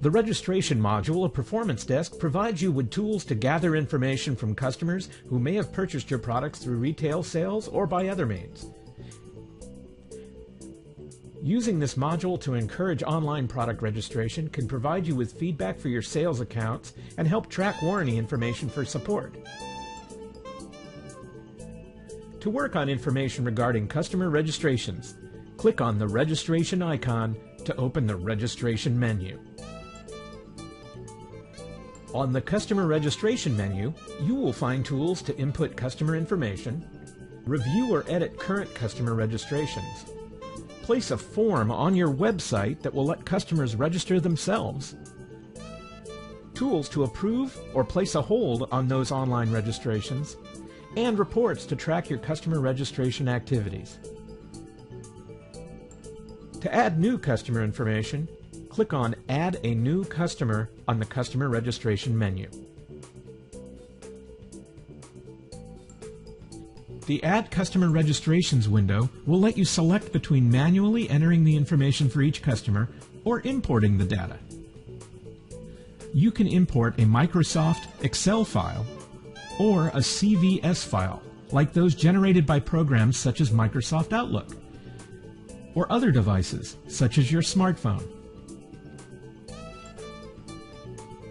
The registration module of Performance Desk provides you with tools to gather information from customers who may have purchased your products through retail sales or by other means. Using this module to encourage online product registration can provide you with feedback for your sales accounts and help track warranty information for support. To work on information regarding customer registrations, click on the registration icon to open the registration menu. On the Customer Registration menu, you will find tools to input customer information, review or edit current customer registrations, place a form on your website that will let customers register themselves, tools to approve or place a hold on those online registrations, and reports to track your customer registration activities. To add new customer information, click on Add a New Customer on the Customer Registration menu. The Add Customer Registrations window will let you select between manually entering the information for each customer or importing the data. You can import a Microsoft Excel file or a CVS file, like those generated by programs such as Microsoft Outlook, or other devices, such as your smartphone.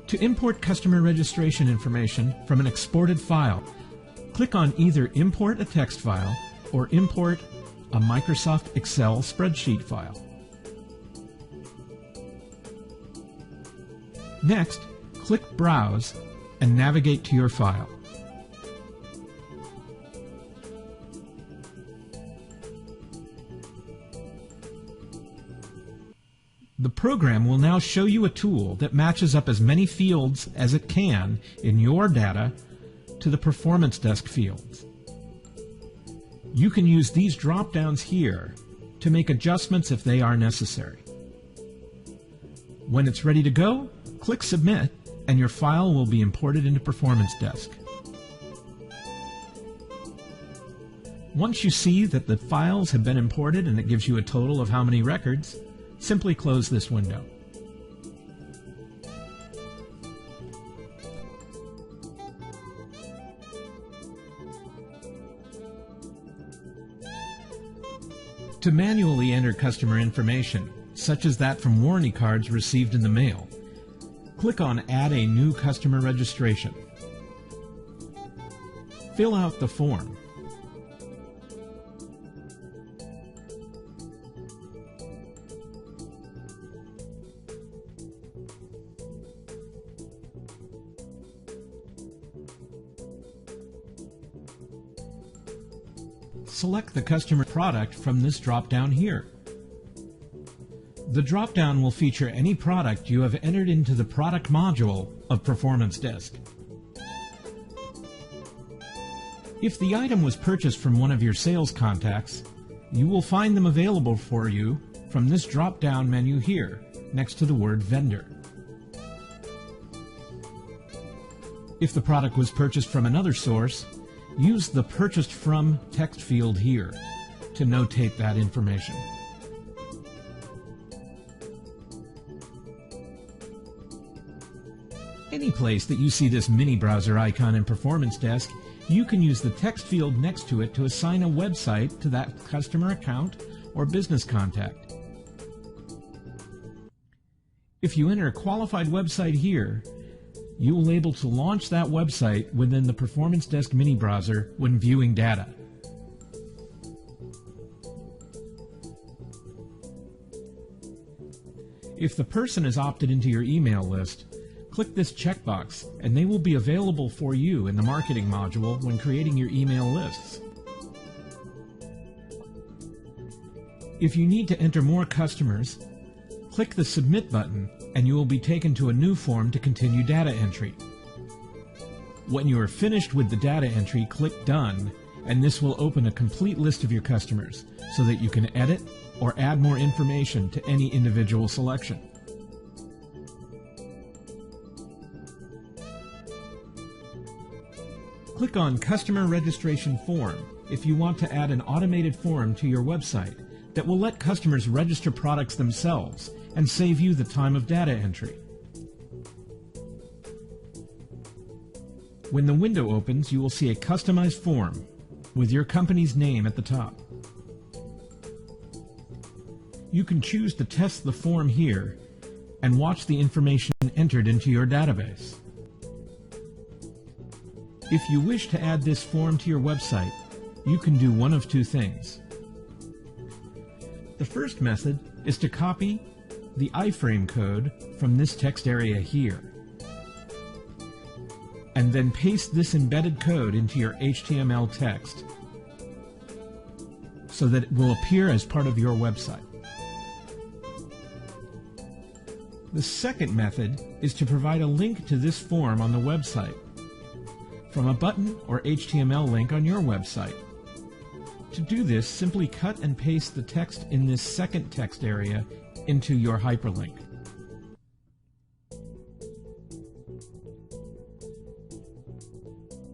To import customer registration information from an exported file, click on either Import a text file or Import a Microsoft Excel spreadsheet file. Next, click Browse and navigate to your file. The program will now show you a tool that matches up as many fields as it can in your data to the Performance Desk fields. You can use these drop-downs here to make adjustments if they are necessary. When it's ready to go, click Submit and your file will be imported into Performance Desk. Once you see that the files have been imported and it gives you a total of how many records, simply close this window. To manually enter customer information, such as that from warranty cards received in the mail, click on Add a New Customer Registration. Fill out the form. Select the customer product from this drop-down here. The drop-down will feature any product you have entered into the product module of Performance Desk. If the item was purchased from one of your sales contacts, you will find them available for you from this drop-down menu here, next to the word Vendor. If the product was purchased from another source, use the Purchased From text field here to notate that information. Any place that you see this mini browser icon in Performance Desk, you can use the text field next to it to assign a website to that customer account or business contact. If you enter a qualified website here, you will be able to launch that website within the Performance Desk mini browser when viewing data. If the person is opted into your email list, click this checkbox and they will be available for you in the marketing module when creating your email lists. If you need to enter more customers, click the Submit button and you will be taken to a new form to continue data entry. When you are finished with the data entry, click Done, and this will open a complete list of your customers so that you can edit or add more information to any individual selection. Click on Customer Registration Form if you want to add an automated form to your website that will let customers register products themselves and save you the time of data entry. When the window opens, you will see a customized form with your company's name at the top. You can choose to test the form here and watch the information entered into your database. If you wish to add this form to your website, you can do one of two things. The first method is to copy the iframe code from this text area here, and then paste this embedded code into your HTML text so that it will appear as part of your website. The second method is to provide a link to this form on the website from a button or HTML link on your website. To do this, simply cut and paste the text in this second text area into your hyperlink.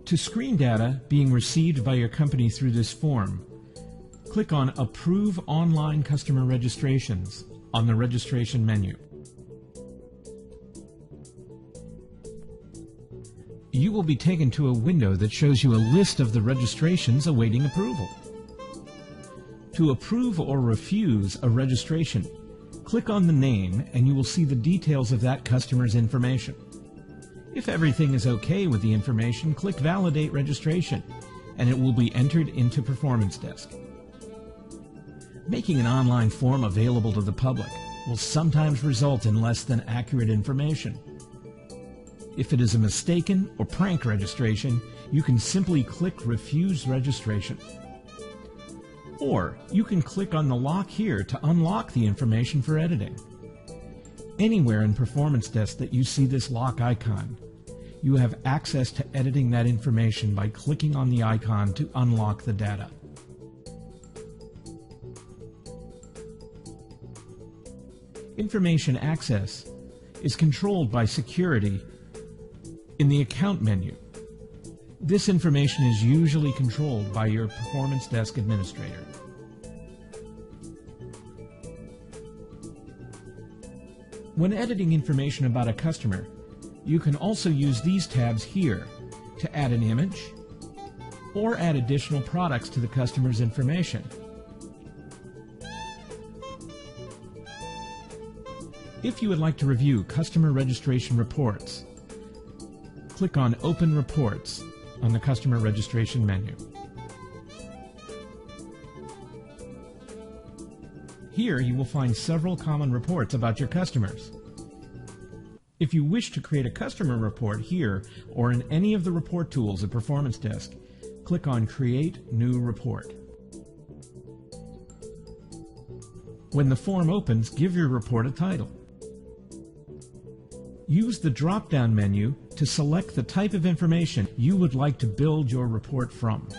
To screen data being received by your company through this form, click on Approve Online Customer Registrations on the registration menu. You will be taken to a window that shows you a list of the registrations awaiting approval. To approve or refuse a registration, click on the name and you will see the details of that customer's information. If everything is okay with the information, click Validate Registration and it will be entered into Performance Desk. Making an online form available to the public will sometimes result in less than accurate information. If it is a mistaken or prank registration, you can simply click Refuse Registration. Or you can click on the lock here to unlock the information for editing. Anywhere in Performance Desk that you see this lock icon, you have access to editing that information by clicking on the icon to unlock the data. Information access is controlled by security in the Account menu. This information is usually controlled by your Performance Desk administrator. When editing information about a customer, you can also use these tabs here to add an image or add additional products to the customer's information. If you would like to review customer registration reports, click on Open Reports on the Customer Registration menu. Here you will find several common reports about your customers. If you wish to create a customer report here or in any of the report tools at Performance Desk, click on Create New Report. When the form opens, give your report a title. Use the drop-down menu to select the type of information you would like to build your report from.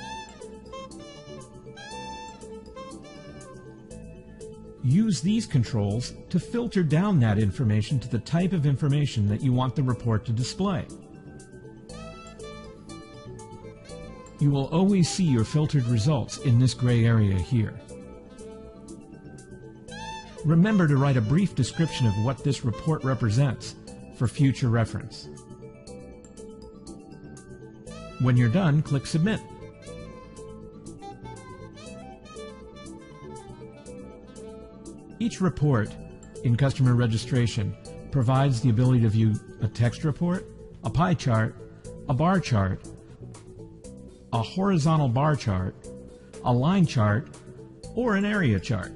Use these controls to filter down that information to the type of information that you want the report to display. You will always see your filtered results in this gray area here. Remember to write a brief description of what this report represents for future reference. When you're done, click Submit. Each report in customer registration provides the ability to view a text report, a pie chart, a bar chart, a horizontal bar chart, a line chart, or an area chart.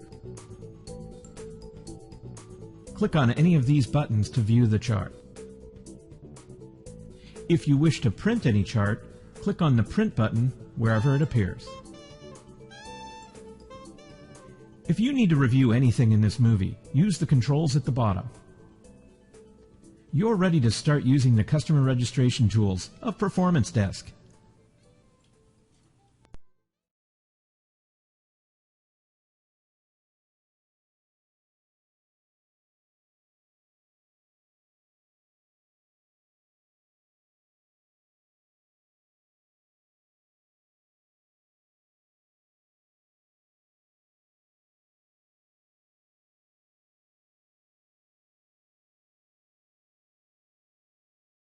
Click on any of these buttons to view the chart. If you wish to print any chart, click on the Print button wherever it appears. If you need to review anything in this movie, use the controls at the bottom. You're ready to start using the customer registration tools of Performance Desk.